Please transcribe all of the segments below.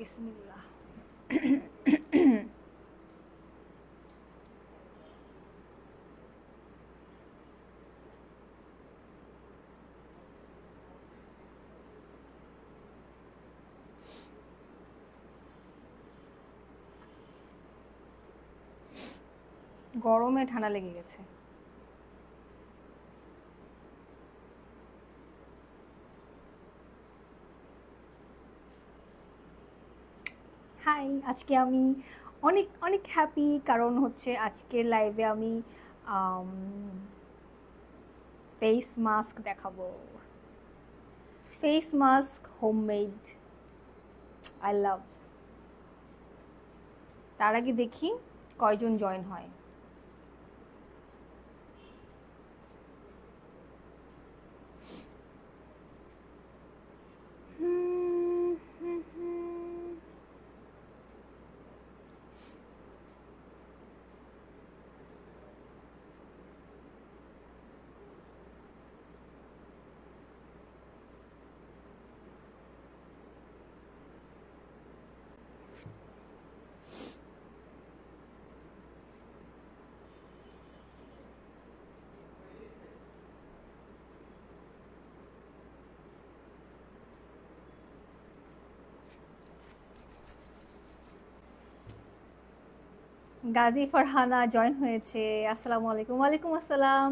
বিসমিল্লাহ। গরমে ঠান্ডা লেগে গেছে। হাই, আজকে আমি অনেক অনেক হ্যাপি, কারণ হচ্ছে আজকের লাইভে আমি ফেস মাস্ক দেখাবো। Face mask homemade, I love. তার আগে দেখি কয়জন জয়েন হয়। গাজী ফারহানা জয়েন হয়েছে। আসসালামু আলাইকুম। ওয়ালাইকুম আসসালাম।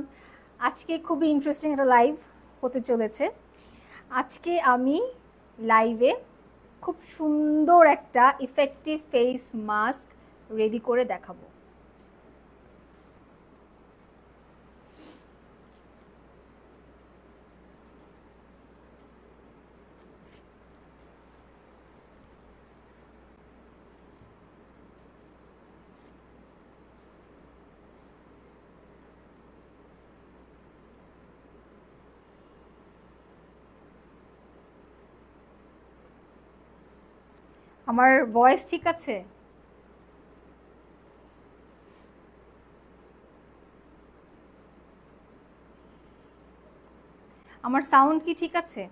আজকে খুবই ইন্টারেস্টিং একটা লাইভ হতে চলেছে। আজকে আমি লাইভে খুব সুন্দর একটা ইফেক্টিভ ফেস মাস্ক রেডি করে দেখাবো। আমার ভয়েস ঠিক আছে? আমার সাউন্ড কি ঠিক আছে?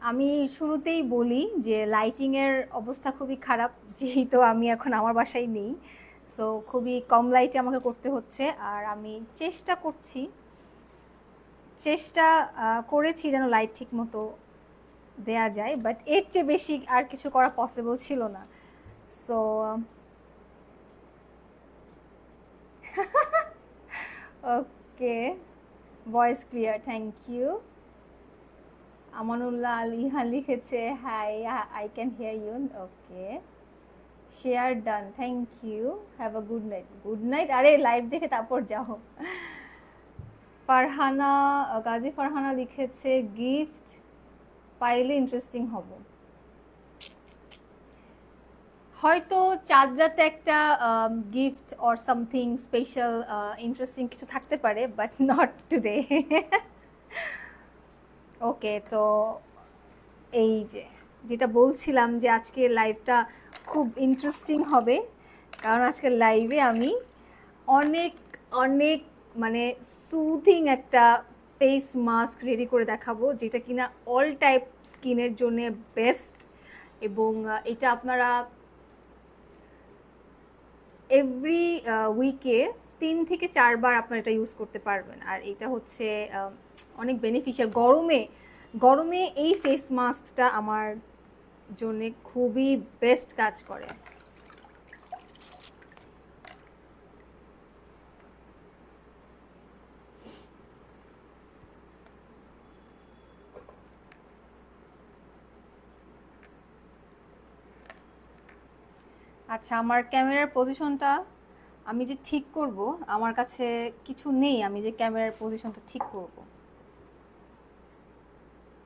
আমি শুরুতেই বলি যে লাইটিংয়ের অবস্থা খুবই খারাপ, যেহেতু আমি এখন আমার বাসায় নেই। সো খুবই কম লাইটে আমাকে করতে হচ্ছে, আর আমি চেষ্টা করেছি যেন লাইট ঠিক মতো দেয়া যায়, বাট এর চেয়ে বেশি আর কিছু করা পসিবল ছিল না। So okay, voice clear, thank you. Amanullah Al Ihan লিখেছে hi, I can hear you. Okay, share done, thank you. Have a good night. Good night? আরে লাইভ দেখে তারপর যাও। ফারহানা, গাজী ফারহানা লিখেছে গিফট পাইলে ইন্টারেস্টিং হব। হয়তো চাঁদ রাতে একটা gift or something special interesting কিছু থাকতে পারে, বাট নট টুডে। ওকে, তো এই যেটা বলছিলাম যে আজকে লাইভটা খুব ইন্টারেস্টিং হবে, কারণ আজকের লাইভে আমি অনেক অনেক মানে সুথিং একটা ফেস মাস্ক রেডি করে দেখাবো, যেটা কিনা অল টাইপ স্কিনের জন্য বেস্ট। এবং এটা আপনারা এভরি উইকে 3 থেকে 4 বার আপনারা এটা ইউজ করতে পারবেন। আর এটা হচ্ছে অনেক বেনিফিশিয়াল। গরমে এই ফেস মাস্কটা আমার জন্য খুবই বেস্ট কাজ করে। আচ্ছা, আমার ক্যামেরার পজিশনটা আমি যে ঠিক করব, আমার কাছে কিছু নেই, আমি যে ক্যামেরার পজিশনটা ঠিক করব,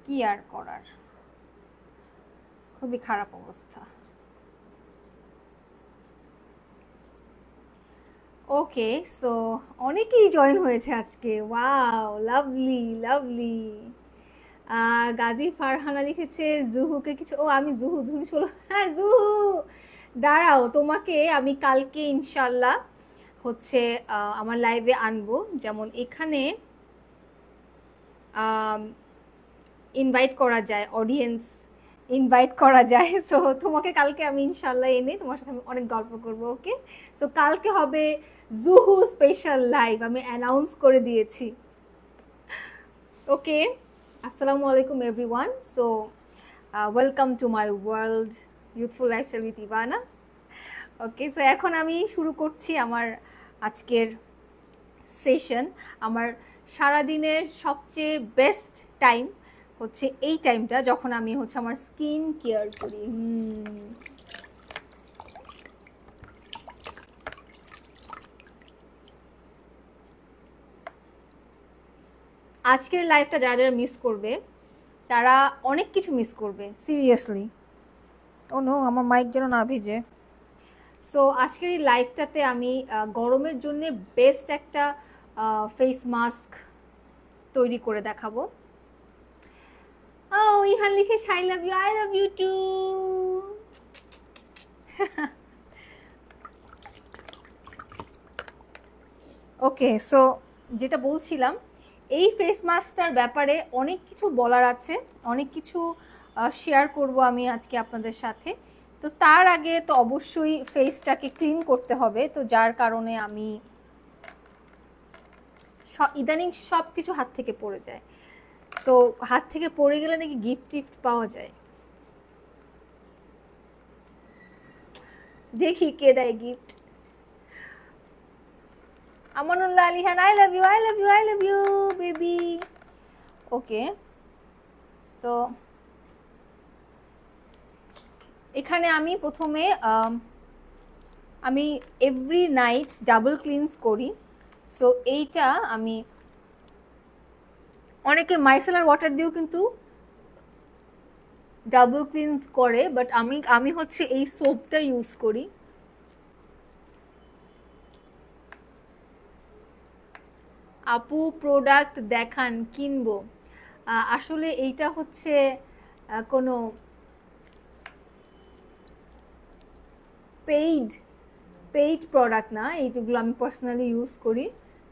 কি আর করার, খুবই খারাপ অবস্থা। ওকে, সো অনেকেই জয়েন হয়েছে আজকে। Wow, lovely lovely. Gazi Farhana লিখেছে জুহুকে কিছু, ও আমি জুহু জুহু চলো, হ্যাঁ জুহু দাঁড়াও, তোমাকে আমি কালকে ইনশাল্লাহ হচ্ছে আমার লাইভে আনবো। যেমন এখানে ইনভাইট করা যায়, অডিয়েন্স ইনভাইট করা যায়। সো তোমাকে কালকে আমি ইনশাল্লাহ এনে তোমার সাথে আমি অনেক গল্প করব, ওকে? সো কালকে হবে জুহু স্পেশাল লাইভ, আমি অ্যানাউন্স করে দিয়েছি, ওকে? আসসালামু আলাইকুম everyone. So welcome to my world youthful lifestyle with Ivana. Okay, so এখন আমি শুরু করছি আমার আজকের সেশন। আমার সারাদিনের সবচেয়ে বেস্ট টাইম হচ্ছে এই টাইমটা, যখন আমি হচ্ছে আমার স্কিন কেয়ার করি। আজকের লাইফটা যারা যারা মিস করবে তারা অনেক কিছু মিস করবে, সিরিয়াসলি। ও নো, আমার মাইক যেন না ভিজে। সো আজকের এই লাইফটাতে আমি গরমের জন্য বেস্ট একটা ফেস মাস্ক তৈরি করে দেখাবো। ও ইহান লিখেছে I love you too. Okay, so যেটা বলছিলাম, এই ফেস মাস্কটার ব্যাপারে অনেক কিছু বলার আছে, অনেক কিছু শেয়ার করব আমি আজকে আপনাদের সাথে। তো তার আগে তো অবশ্যই ফেসটাকে ক্লিন করতে হবে, তো যার কারণে আমি ইদানিং সব কিছু হাত থেকে পড়ে যায়। সো হাত থেকে পড়ে গেলে নাকি গিফট টিফট পাওয়া যায়, দেখি কে দেয় gift. Amanullah Alihan I love you I love you I love you baby. Okay, তো এখানে আমি প্রথমে আমি এভরি নাইট ডাবল ক্লিনস করি। সো এইটা আমি, অনেকে মাইসেলার ওয়াটার দিয়েও কিন্তু ডাবল ক্লিনস করে, বাট আমি হচ্ছে এই সোপটা ইউজ করি। আপু প্রোডাক্ট দেখান, কিনবো। আসলে এইটা হচ্ছে কোনো পেইড প্রোডাক্ট না, এইগুলো আমি পার্সোনালি ইউজ করি।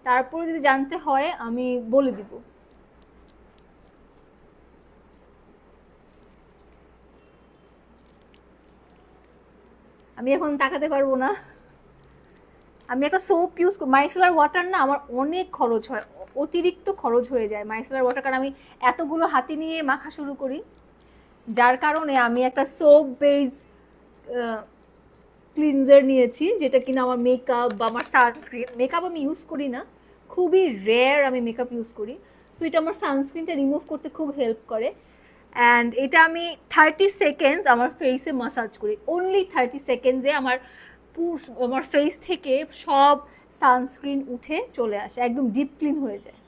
তারপরে যদি জানতে হয় আমি বলে দিব। আমি এখন তাকাতে পারবো না। আমি একটা সোপ ইউজ করি, মাইসেলার ওয়াটার না আমার অনেক খরচ হয়, অতিরিক্ত খরচ হয়ে যায় মাইসেলার ওয়াটার, কারণ আমি এতগুলো হাতে নিয়ে মাখা শুরু করি, যার কারণে আমি একটা সোপ বেস ক্লিনজার নিয়েছি, যেটা কিনা আমার মেকআপ বা আমার সানস্ক্রিন, মেকআপ আমি ইউজ করি না, খুবই রেয়ার আমি মেকআপ ইউজ করি। সো এটা আমার সানস্ক্রিনটা রিমুভ করতে খুব হেল্প করে। অ্যান্ড এটা আমি 30 সেকেন্ডস আমার ফেসে মাসাজ করি, অনলি 30 সেকেন্ডসে আমার ফেস থেকে সব সানস্ক্রিন উঠে চলে আসে, একদম ডিপ ক্লিন হয়ে যায়।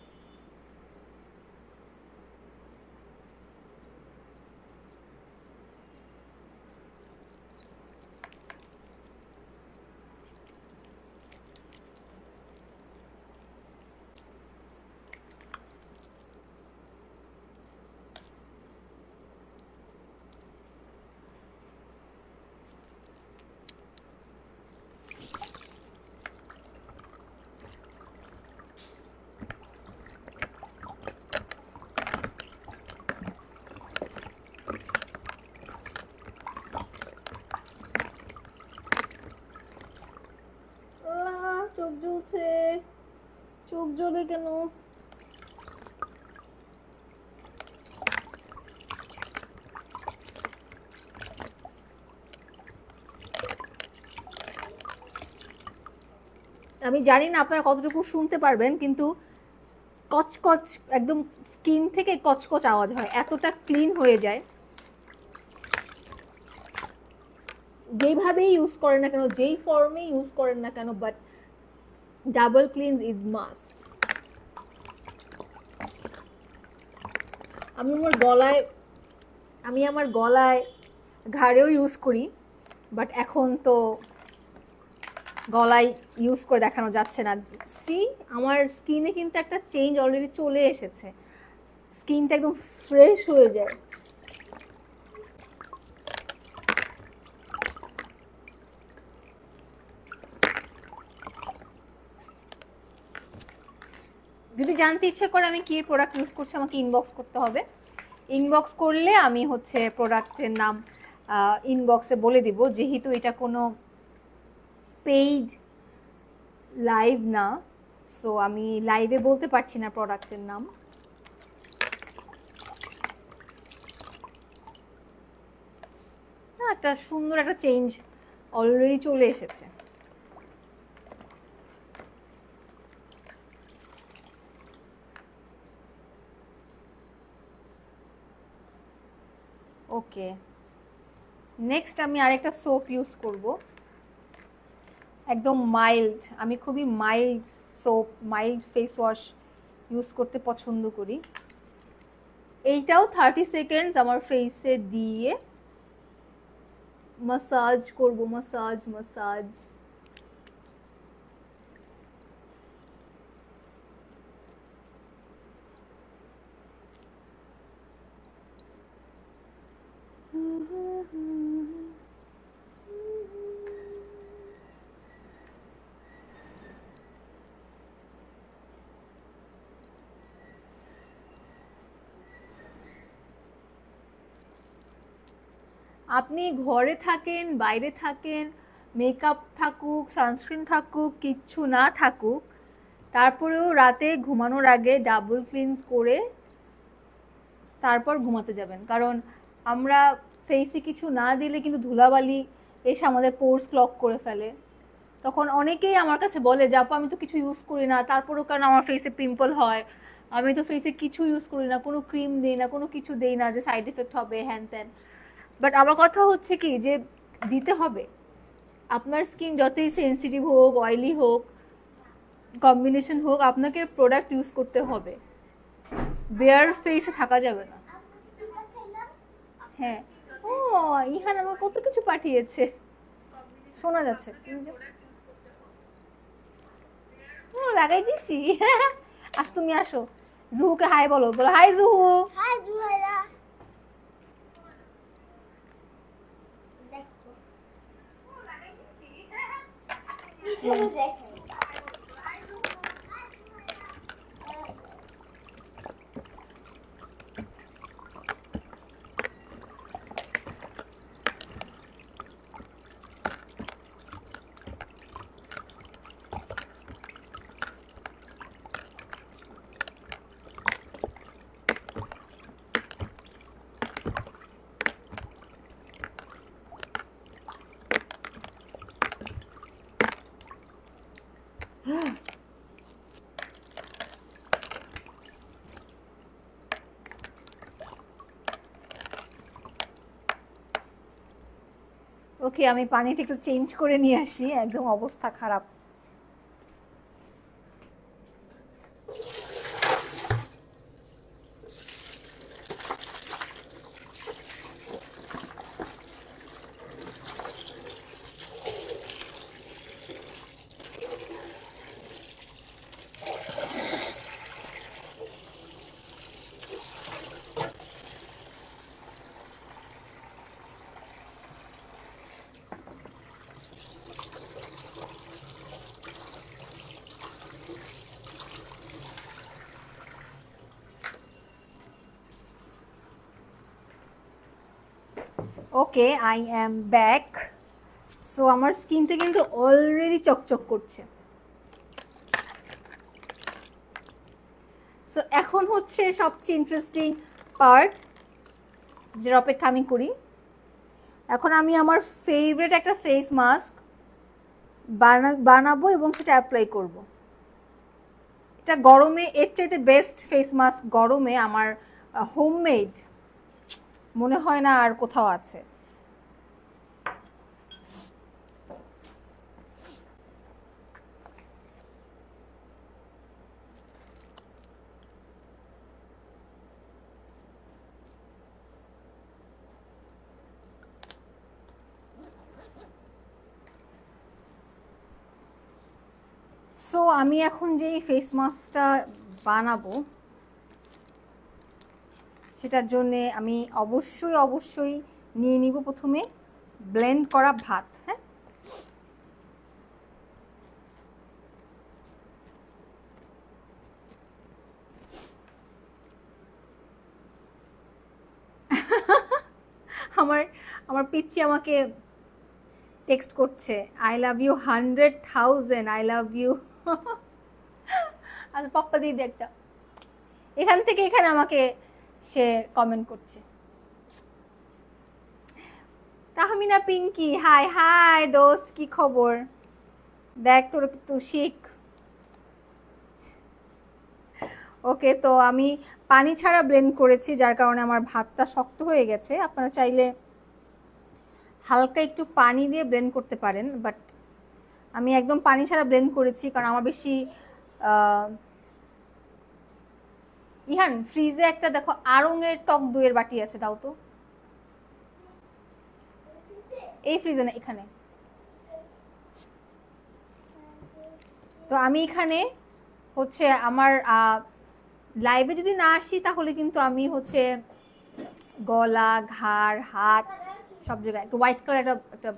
চোখ জ্বলছে, চোখ জ্বলে কেন? আমি জানি না আপনারা কতটুকু শুনতে পারবেন, কিন্তু কচকচ একদম স্কিন থেকে কচকচ আওয়াজ হয়, এতটা ক্লিন হয়ে যায়। যেইভাবেই ইউজ করেন না কেন, যেই ফর্মে ইউজ করেন না কেন, বাট ডাবল ক্লিনস ইজ মাস্ট। আমি আমার গলায় ঘাড়েও ইউজ করি, বাট এখন তো গলায় ইউজ করে দেখানো যাচ্ছে না। সি, আমার স্কিনে কিন্তু একটা চেঞ্জ অলরেডি চলে এসেছে, স্কিনটা একদম ফ্রেশ হয়ে যায়। যদি জানতে ইচ্ছে করে আমি কি প্রোডাক্ট ইউজ করছি, আমাকে ইনবক্স করতে হবে। ইনবক্স করলে আমি হচ্ছে প্রোডাক্টের নাম ইনবক্সে বলে দিব, যেহেতু এটা কোনো পেইড লাইভ না, সো আমি লাইভে বলতে পারছি না প্রোডাক্টের নাম। একটা সুন্দর একটা চেঞ্জ অলরেডি চলে এসেছে। ওকে, নেক্সট আমি আরেকটা সোপ ইউজ করব, একদম মাইল্ড। আমি খুবই mild soap, mild face wash use করতে পছন্দ করি। এইটাও 30 সেকেন্ডস আমার ফেসে দিয়ে মাসাজ করব, মাসাজ মাসাজ। আপনি ঘরে থাকেন, বাইরে থাকেন, মেকআপ থাকুক, সানস্ক্রিন থাকুক, কিচ্ছু না থাকুক, তারপরেও রাতে ঘুমানোর আগে ডাবল ক্লিনস করে তারপর ঘুমাতে যাবেন। কারণ আমরা ফেসে কিছু না দিলে কিন্তু ধুলাবালি এসে আমাদের পোর্স ক্লগ করে ফেলে। তখন অনেকেই আমার কাছে বলে যে আপু আমি তো কিছু ইউজ করি না, তারপরেও কেন আমার ফেসে পিম্পল হয়, আমি তো ফেসে কিছু ইউজ করি না, কোনো ক্রিম দিই না, কোনো কিছু দেই না যে সাইড এফেক্ট হবে হ্যান ত্যান। বাট আমার কথা হচ্ছে কি যে দিতে হবে। আপনার স্কিন যতই সেন্সিটিভ হোক, অয়েলি হোক, কম্বিনেশন হোক, আপনাকে প্রোডাক্ট ইউজ করতে হবে, বেয়ার ফেসে থাকা যাবে না। হ্যাঁ, ও ইহান আমার কত কিছু পাঠিয়েছে, শোনা যাচ্ছে। লাগাই দিছি। আস, তুমি আসো, জুহুকে হাই বলো, বলো হাই জুহু। হাই জুহাইরা। দেখো ও লাগাই দিছি। দেখো ওকে, আমি পানিটা একটু চেঞ্জ করে নিয়ে আসি, একদম অবস্থা খারাপ। ওকে, আই অ্যাম ব্যাক। সো আমার স্কিনটা কিন্তু অলরেডি চকচক করছে। সো এখন হচ্ছে সবচেয়ে ইন্টারেস্টিং পার্ট, যেটা অপেক্ষা আমি করি। এখন আমি আমার ফেভারিট একটা ফেস মাস্ক বানাবো এবং সেটা অ্যাপ্লাই করব। এটা গরমে এর চাইতে বেস্ট ফেস মাস্ক গরমে আমার হোমমেড মনে হয় না আর কোথাও আছে। সো আমি এখন যে ফেস মাস্কটা বানাবো, সেটার জন্যে আমি অবশ্যই নিয়ে নিব প্রথমে ব্লেন্ড করা ভাত। হ্যাঁ, আমার আমার পিচ্চি আমাকে টেক্সট করছে, I love you 100,000, I love you. আচ্ছা পাপ্পা দিদি একটা, এখান থেকে এখানে আমাকে সে কমেন্ট করছে। তাহমিনা পিঙ্কি, হাই হাই দোস্ত, কি খবর? দেখ তোর তো শিখ। ওকে, তো আমি পানি ছাড়া ব্লেন্ড করেছি, যার কারণে আমার ভাতটা শক্ত হয়ে গেছে। আপনারা চাইলে হালকা একটু পানি দিয়ে ব্লেন্ড করতে পারেন, বাট আমি একদম পানি ছাড়া ব্লেন্ড করেছি কারণ আমার বেশি ইহান ফ্রিজে একটা দেখো আড়ংয়ের টক দইয়ের বাটি আছে, দাও তো। এই ফ্রিজে না, এখানে। তো আমি এখানে হচ্ছে আমার লাইভে যদি না আসি তাহলে কিন্তু আমি হচ্ছে গলা, ঘাড়, হাত সব জায়গায় একটু হোয়াইট কালার একটা।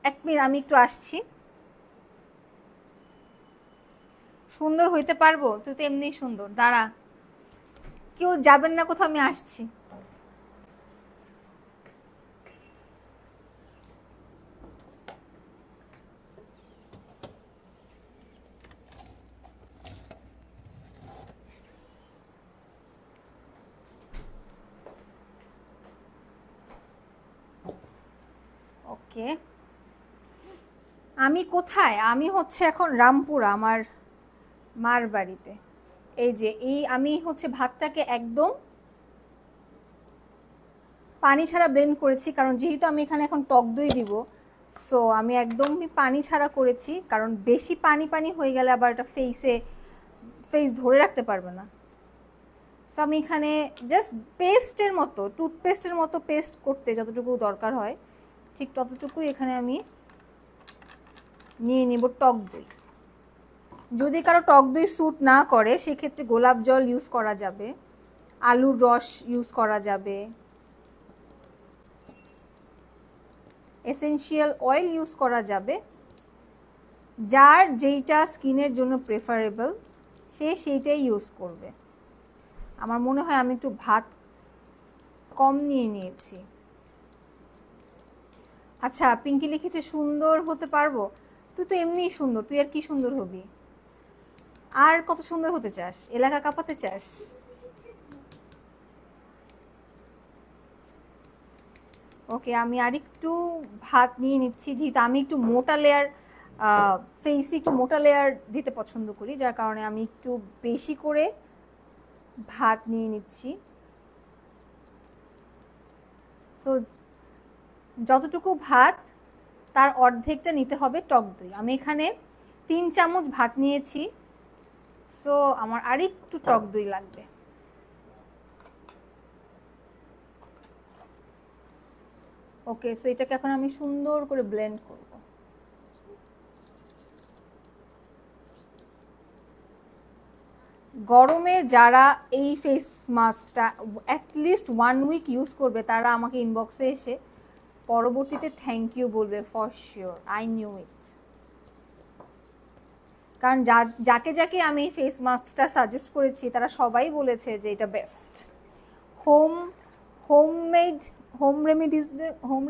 এক মিনিট, আমি একটু আসছি। সুন্দর হইতে পারবো? তুই তো এমনি সুন্দর, দাঁড়া, কেউ যাবেন না কোথাও, আমি আসছি। ওকে, আমি কোথায়? আমি হচ্ছে এখন রামপুরা, আমার মার বাড়িতে। এই যে আমি হচ্ছে ভাতটাকে একদম পানি ছাড়া ব্লেন্ড করেছি, কারণ যেহেতু আমি এখানে এখন টক দই দিব, সো আমি একদমই পানি ছাড়া করেছি, কারণ বেশি পানি হয়ে গেলে আবার এটা ফেস ধরে রাখতে পারবে না। সো আমি এখানে জাস্ট পেস্টের মতো, টুথপেস্টের মতো পেস্ট করতে যতটুকু দরকার হয় ঠিক ততটুকুই এখানে আমি নিয়ে নেব টক দই। যদি কারো টক দই স্যুট না করে সেক্ষেত্রে গোলাপ জল ইউজ করা যাবে, আলুর রস ইউজ করা যাবে, এসেনশিয়াল অয়েল ইউজ করা যাবে। যার যেইটা স্কিনের জন্য প্রেফারেবল সে সেইটাই ইউজ করবে। আমার মনে হয় আমি একটু ভাত কম নিয়ে নিয়েছি। আচ্ছা, পিঙ্কি লিখেছে সুন্দর হতে পারবো। তুই তো এমনিই সুন্দর, তুই আর কি সুন্দর হবি? আর কত সুন্দর হতে চাস? এলাকা কাঁপাতে চাস? ওকে, আমি আরেকটু ভাত নিয়ে নিচ্ছি, যেহেতু আমি একটু মোটা লেয়ার ফেসে একটু মোটা লেয়ার দিতে পছন্দ করি, যার কারণে আমি একটু বেশি করে ভাত নিয়ে নিচ্ছি। সো যতটুকু ভাত তার অর্ধেকটা নিতে হবে টক দই। আমি এখানে 3 চামচ ভাত নিয়েছি, সো আমার আরেকটু টক দই লাগবে। ওকে, সো এটাকে এখন আমি সুন্দর করে ব্লেন্ড করব। গরমে যারা এই ফেস মাস্কটা অ্যাটলিস্ট 1 উইক ইউজ করবে তারা আমাকে ইনবক্সে এসে পরবর্তীতে থ্যাংক ইউ বলবে, for sure, I knew it. কারণ যাকে যাকে আমি ফেস মাস্কটা সাজেস্ট করেছি তারা সবাই বলেছে যে এটা বেস্ট। হোম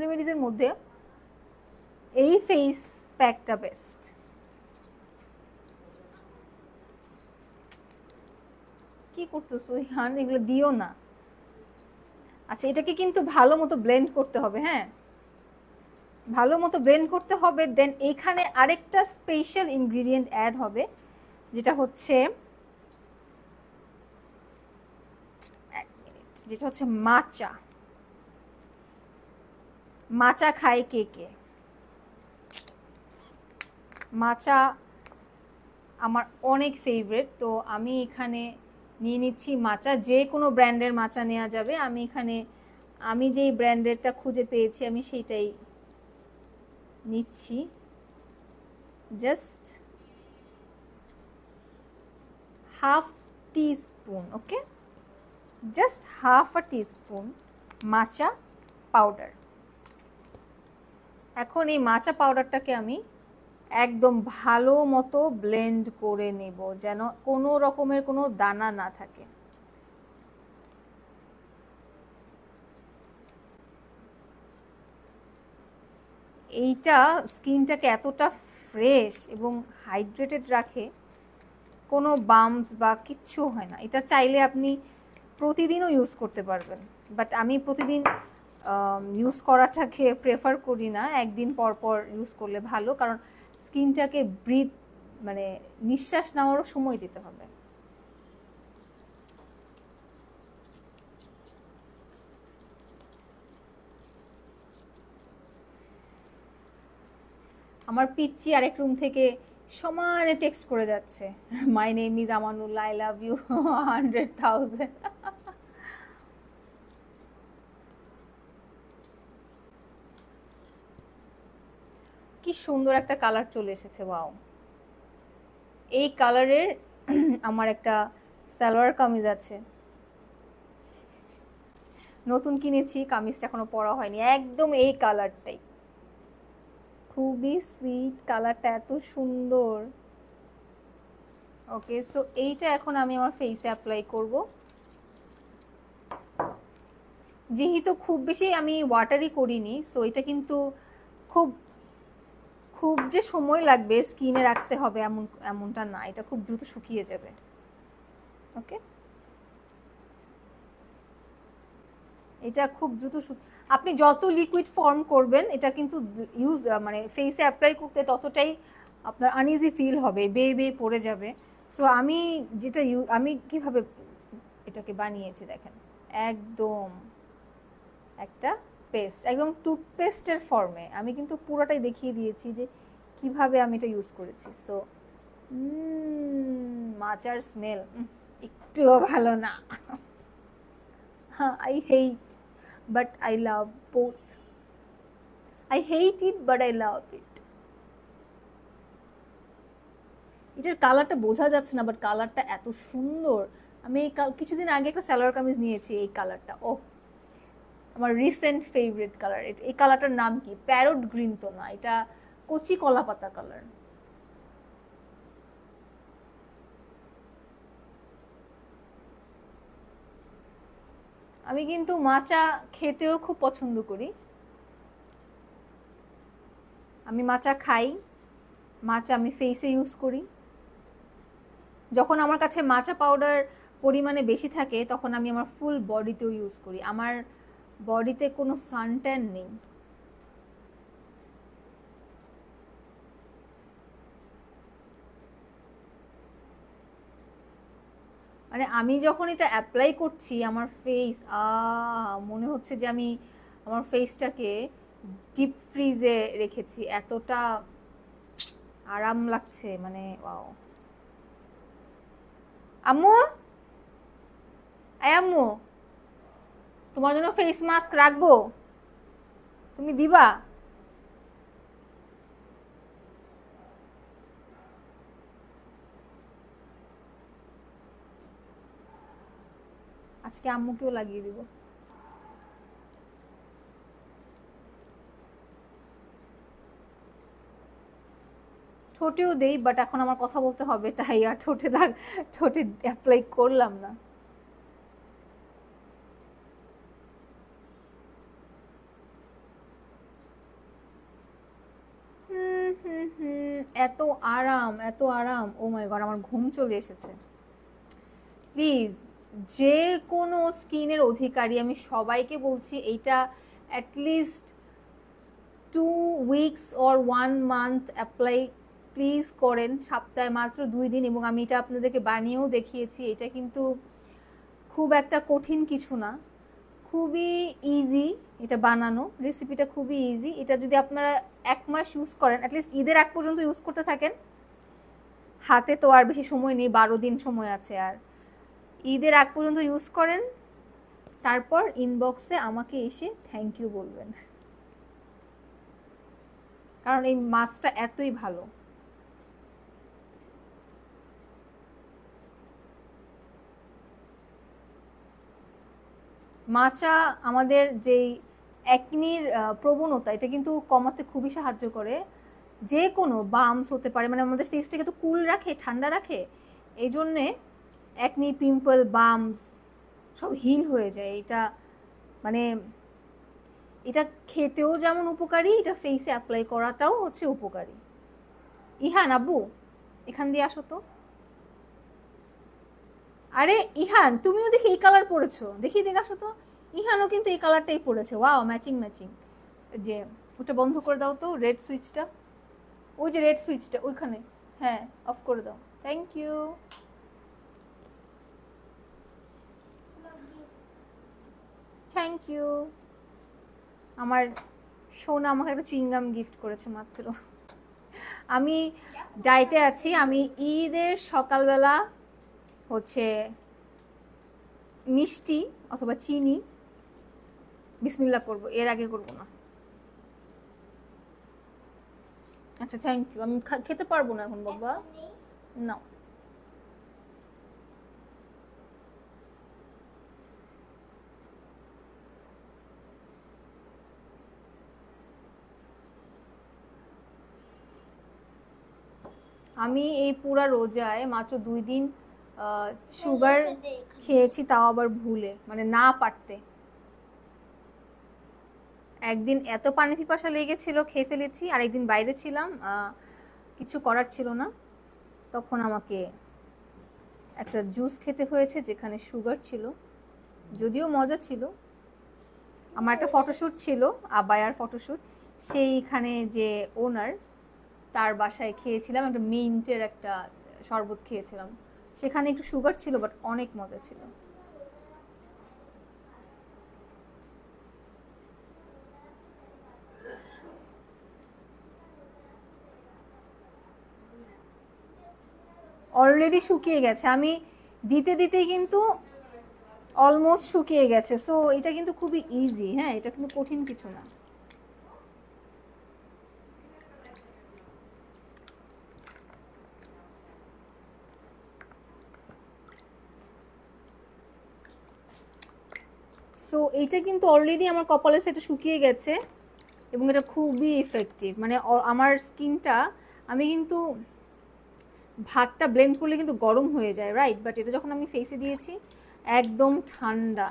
রেমেডিজের মধ্যে এই ফেস প্যাকটা বেস্ট। কি করতেছো ইহান, এগুলো দিও না। আচ্ছা, এটাকে কিন্তু ভালো মতো ব্লেন্ড করতে হবে। হ্যাঁ, ভালো মতো ব্লেন্ড করতে হবে। দেন এইখানে আরেকটা স্পেশাল ইনগ্রিডিয়েন্ট অ্যাড হবে, যেটা হচ্ছে মাচা। মাচা খায় কে কে? মাচা আমার অনেক ফেভারিট, তো আমি এখানে নিয়ে নিচ্ছি মাচা। যে কোনো ব্র্যান্ডের মাচা নেওয়া যাবে। আমি যেই ব্র্যান্ডেরটা খুঁজে পেয়েছি আমি সেইটাই নিচ্ছি। Just half teaspoon. Okay, just half a teaspoon matcha powder. এখন এই মাচা পাউডারটাকে আমি একদম ভালো মতো ব্লেন্ড করে নেব, যেন কোনো রকমের কোনো দানা না থাকে। এইটা স্কিনটাকে এতটা ফ্রেশ এবং হাইড্রেটেড রাখে, কোনো বাম্পস বা কিচ্ছু হয় না। এটা চাইলে আপনি প্রতিদিনও ইউজ করতে পারবেন, বাট আমি প্রতিদিন ইউজ করাটাকে প্রেফার করি না, একদিন পর পর ইউজ করলে ভালো, কারণ স্কিনটাকে ব্রিথ মানে নিঃশ্বাস নেওয়ারও সময় দিতে হবে। আমার পিচ্চি আরেক রুম থেকে সমানে টেক্সট করে যাচ্ছে, my name is Amanullah, I love you 100,000। কি সুন্দর একটা কালার চলে এসেছে, ওয়াও। এই কালারের আমার একটা সালোয়ার কামিজ আছে, নতুন কিনেছি, কামিজটা এখনো পরা হয়নি, একদম এই কালারটাই, খুবই সুইট কালারটা, এত সুন্দর। ওকে, সো এইটা এখন আমি আমার ফেসে অ্যাপ্লাই করব। যেহেতু খুব বেশি আমি ওয়াটারি করিনি, সো এটা কিন্তু খুব খুব যে সময় লাগবে স্কিনে রাখতে হবে এমনটা না, এটা খুব দ্রুত শুকিয়ে যাবে। ওকে, এটা খুব দ্রুত আপনি যত লিকুইড ফর্ম করবেন এটা কিন্তু ইউজ মানে ফেসে অ্যাপ্লাই করতে ততটাই আপনার আনইজি ফিল হবে, বেয়ে বেয়ে পড়ে যাবে। সো আমি যেটা আমি কিভাবে এটাকে বানিয়েছি দেখেন, একদম একটা পেস্ট, একদম টুথপেস্টের ফর্মে আমি কিন্তু পুরোটাই দেখিয়ে দিয়েছি যে কিভাবে আমি এটা ইউজ করেছি। সো মাচার স্মেল একটুও ভালো না। I hate, but I love both. I hate it, but I love it. এটার কালারটা বোঝা যাচ্ছে না, বাট কালারটা এত সুন্দর। আমি এই কিছুদিন আগে একটা সালোয়ার কামিজ নিয়েছি, এই কালারটা ও আমার রিসেন্ট ফেভারিট কালার। এই কালারটার নাম কি, প্যারট গ্রিন তো না, এটা কচি কলা পাতা কালার। আমি কিন্তু মাচা খেতেও খুব পছন্দ করি, আমি মাচা খাই, মাচা আমি ফেসে ইউজ করি। যখন আমার কাছে মাচা পাউডার পরিমাণে বেশি থাকে তখন আমি আমার ফুল বডিতেও ইউজ করি। আমার বডিতে কোনো সানট্যান নেই, মানে আমি যখন এটা অ্যাপ্লাই করছি আমার ফেস মনে হচ্ছে যে আমি আমার ফেসটাকে ডিপ ফ্রিজে রেখেছি, এতটা আরাম লাগছে, মানে ওয়াও। আম্মু, আম্মু, তোমার জন্য ফেস মাস্ক রাখবো, তুমি দিবা? আজকে আম্মুকেও লাগিয়ে দিব। ঠোঁটেও দেই, বাট এখন আমার কথা বলতে হবে তাই আর ঠোঁটে অ্যাপ্লাই করলাম না। এত আরাম, এত আরাম, ও মাই গড, আমার ঘুম চলে এসেছে। প্লিজ, যে কোনো স্কিনের অধিকারী আমি সবাইকে বলছি এইটা at least 2 weeks or 1 month apply please করেন, সপ্তাহে মাত্র 2 দিন। এবং আমি এটা আপনাদেরকে বানিয়েও দেখিয়েছি, এটা কিন্তু খুব একটা কঠিন কিছু না, খুবই ইজি এটা বানানো, রেসিপিটা খুবই ইজি। এটা যদি আপনারা 1 মাস ইউজ করেন, অ্যাটলিস্ট ঈদের আগ পর্যন্ত ইউজ করতে থাকেন, হাতে তো আর বেশি সময় নেই, 12 দিন সময় আছে, আর ঈদের আগ পর্যন্ত ইউজ করেন, তারপর ইনবক্সে আমাকে এসে থ্যাংক ইউ বলবেন, কারণ এই মাছটা এতই ভালো। মাচা আমাদের যেই অ্যাকনির প্রবণতা এটা কিন্তু কমাতে খুবই সাহায্য করে। যে কোনো বামস হতে পারে, মানে আমাদের ফেসটাকে তো কুল রাখে, ঠান্ডা রাখে, এই জন্যে অ্যাকনি, পিম্পল, বামস সব হিল হয়ে যায়। এটা মানে এটা খেতেও যেমন উপকারী, এটা ফেসে অ্যাপ্লাই করাটাও হচ্ছে উপকারী। ইহান আব্বু এখান দিয়ে আসো তো। আরে ইহান তুমিও দেখি এই কালার পরেছো, দেখি দেখে আসো তো। ইহানও কিন্তু এই কালারটাই পরেছে, ওয়াও ম্যাচিং ম্যাচিং। যে ওটা বন্ধ করে দাও তো, রেড সুইচটা, ওই যে রেড সুইচটা ওইখানে, হ্যাঁ অফ করে দাও। Thank you. Thank you. আমার সোনা আমাকে একটা চুইংগাম গিফট করেছে মাত্র। আমি ডায়েটে আছি, আমি ঈদের সকালবেলা হচ্ছে মিষ্টি অথবা চিনি বিসমিল্লাহ করব, এর আগে করব না। আচ্ছা থ্যাংক ইউ। আমি খেতে পারবো না এখন বাবা, না। আমি এই পুরা রোজায় মাত্র 2 দিন সুগার খেয়েছি, তাও আবার ভুলে, মানে না পারতে। একদিন এত পানি পিপাসা লেগেছিল খেয়ে ফেলেছি, আর একদিন বাইরে ছিলাম, কিছু করার ছিল না, তখন আমাকে একটা জুস খেতে হয়েছে যেখানে সুগার ছিল, যদিও মজা ছিল। আমার একটা ফটোশ্যুট ছিল, আবায়ার ফটোশ্যুট, সেইখানে যে ওনার তার বাসায় খেয়েছিলাম, একটা মিন্টের একটা শরবত খেয়েছিলাম, সেখানে একটু সুগার ছিল বাট অনেক মজা ছিল। অলরেডি শুকিয়ে গেছে, আমি দিতে দিতেই কিন্তু অলমোস্ট শুকিয়ে গেছে। সো এটা কিন্তু খুবই ইজি, হ্যাঁ এটা কিন্তু কঠিন কিছু না। সো এইটা কিন্তু অলরেডি আমার কপালের সাথে শুকিয়ে গেছে এবং এটা খুবই ইফেক্টিভ। মানে আমার স্কিনটা, আমি কিন্তু ভাতটা ব্লেন্ড করলে কিন্তু গরম হয়ে যায় রাইট, বাট এটা যখন আমি ফেসে দিয়েছি একদম ঠান্ডা।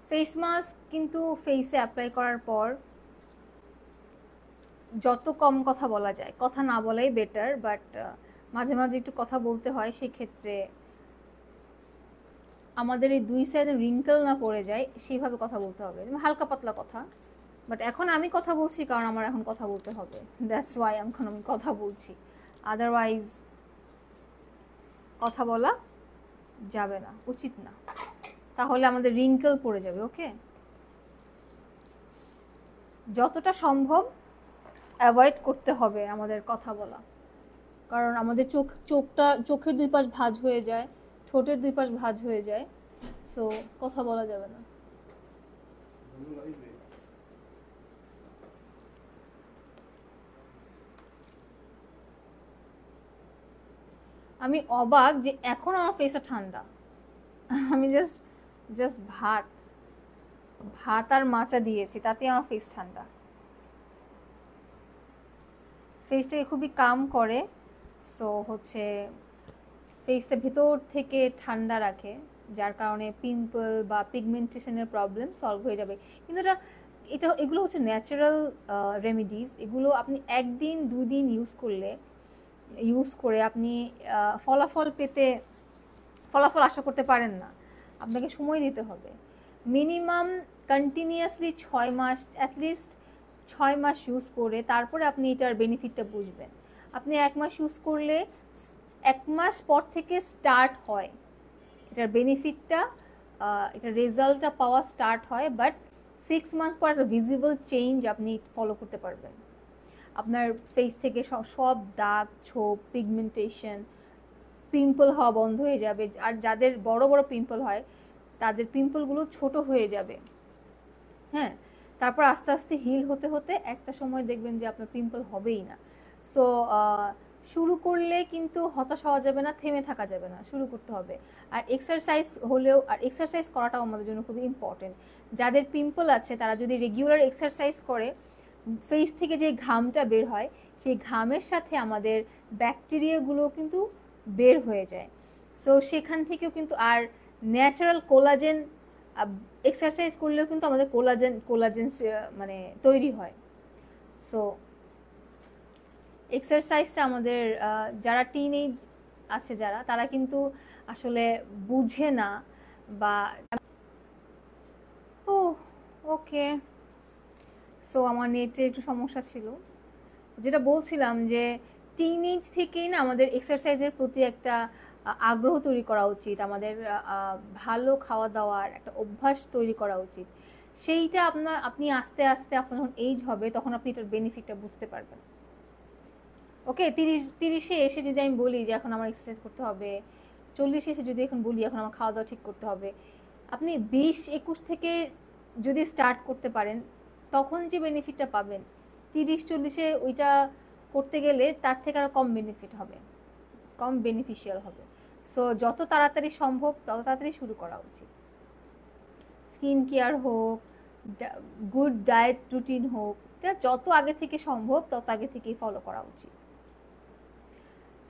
ফেস মাস্ক কিন্তু ফেসে অ্যাপ্লাই করার পর যত কম কথা বলা যায়, কথা না বলাই বেটার, বাট মাঝে মাঝে একটু কথা বলতে হয়। সেক্ষেত্রে আমাদের এই 2 সাইডে রিঙ্কেল না পড়ে যায় সেইভাবে কথা বলতে হবে, হালকা পাতলা কথা। বাট এখন আমি কথা বলছি কারণ আমার এখন কথা বলতে হবে, দ্যাটস ওয়াই এখন আমি কথা বলছি, আদারওয়াইজ কথা বলা যাবে না, উচিত না, তাহলে আমাদের রিঙ্কেল পড়ে যাবে। ওকে, যতটা সম্ভব অ্যাভয়েড করতে হবে আমাদের কথা বলা, কারণ আমাদের চোখের 2 পাশ ভাঁজ হয়ে যায়, ঠোঁটের 2 পাশ ভাঁজ হয়ে যায়, সো কথা বলা যাবে না। আমি অবাক যে এখন আমার ফেসটা ঠান্ডা। আমি জাস্ট ভাত আর মাচা দিয়েছি, তাতে আমার ফেস ঠান্ডা। ফেসটাকে খুবই কাম করে, সো হচ্ছে ফেসটা ভেতর থেকে ঠান্ডা রাখে, যার কারণে পিম্পল বা পিগমেন্টেশনের প্রবলেম সলভ হয়ে যাবে। কিন্তু এগুলো হচ্ছে ন্যাচারাল রেমেডিজ, এগুলো আপনি 1 দিন 2 দিন ইউজ করে আপনি ফলাফল আশা করতে পারেন না, আপনাকে সময় দিতে হবে। মিনিমাম কন্টিনিউয়াসলি 6 মাস, অ্যাটলিস্ট 6 মাস ইউজ করে তারপরে আপনি এটার বেনিফিটটা বুঝবেন। আপনি 1 মাস ইউজ করলে 1 মাস পর থেকে স্টার্ট হয় এটার বেনিফিটটা, এটার রেজাল্টটা পাওয়া স্টার্ট হয়, বাট 6 মান্থ পর একটা ভিজিবল চেঞ্জ আপনি ফলো করতে পারবেন। আপনার ফেস থেকে সব দাগ, ছোপ, পিগমেন্টেশন, পিম্পল হওয়া বন্ধ হয়ে যাবে। আর যাদের বড় বড় পিম্পল হয় তাদের পিম্পলগুলো ছোট হয়ে যাবে। হ্যাঁ, তারপর আস্তে আস্তে হিল হতে হতে একটা সময় দেখবেন যে আপনার পিম্পল হবেই না। সো শুরু করলে কিন্তু হতাশ হওয়া যাবে না, থেমে থাকা যাবে না, শুরু করতে হবে। আর এক্সারসাইজ করাটাও আমাদের জন্য খুবই ইম্পর্টেন্ট। যাদের পিম্পল আছে তারা যদি রেগুলার এক্সারসাইজ করে, ফেস থেকে যে ঘামটা বের হয় সেই ঘামের সাথে আমাদের ব্যাকটেরিয়াগুলো কিন্তু বের হয়ে যায়। সো সেখান থেকেও কিন্তু আর ন্যাচারাল কোলাজেন, এক্সারসাইজ করলেও কিন্তু আমাদের কোলাজেন মানে তৈরি হয়। সো এক্সারসাইজটা আমাদের যারা টিনেজ আছে তারা কিন্তু আসলে বুঝে না বা ওকে। সো আমার নেটের একটু সমস্যা ছিল, যেটা বলছিলাম যে টিনেজ থেকেই না আমাদের এক্সারসাইজের প্রতি একটা আগ্রহ তৈরি করা উচিত, আমাদের ভালো খাওয়া দাওয়ার একটা অভ্যাস তৈরি করা উচিত। সেইটা আপনি আস্তে আস্তে আপনার যখন এইজ হবে তখন আপনি এটার বেনিফিটটা বুঝতে পারবেন। ওকে, 30-এ এসে যদি আমি বলি যে এখন আমার এক্সারসাইজ করতে হবে, 40-এ এসে যদি এখন বলি এখন আমার খাওয়া দাওয়া ঠিক করতে হবে, আপনি 20-21 থেকে যদি স্টার্ট করতে পারেন তখন যে বেনিফিটটা পাবেন 30-40-এ ওইটা করতে গেলে তার থেকে আরও কম বেনিফিট হবে, কম বেনিফিশিয়াল হবে। সো যত তাড়াতাড়ি সম্ভব তত তাড়াতাড়ি শুরু করা উচিত। স্কিন কেয়ার হোক, গুড ডায়েট রুটিন হোক, এটা যত আগে থেকে সম্ভব তত আগে থেকেই ফলো করা উচিত।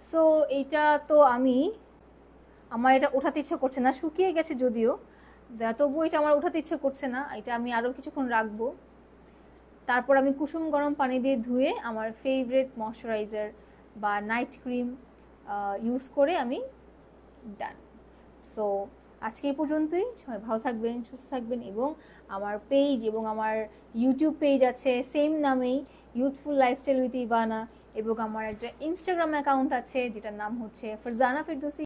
সো এইটা তো আমার এটা ওঠাতে ইচ্ছা করছে না, শুকিয়ে গেছে যদিও, তবুও এটা আমার ওঠাতে ইচ্ছে করছে না, এটা আমি আরও কিছুক্ষণ রাখবো। তারপর আমি কুসুম গরম পানি দিয়ে ধুয়ে আমার ফেভারিট ময়শ্চারাইজার বা নাইট ক্রিম ইউজ করে আমি ডান। সো আজকে এই পর্যন্তই। সবাই ভালো থাকবেন, সুস্থ থাকবেন, এবং আমার পেজ এবং আমার ইউটিউব পেজ আছে সেম নামেই, ইউথফুল লাইফস্টাইল উইথ ইভানা, এবং আমার একটা ইনস্টাগ্রাম অ্যাকাউন্ট আছে যেটার নাম হচ্ছে ফারজানা ফেরদৌসী।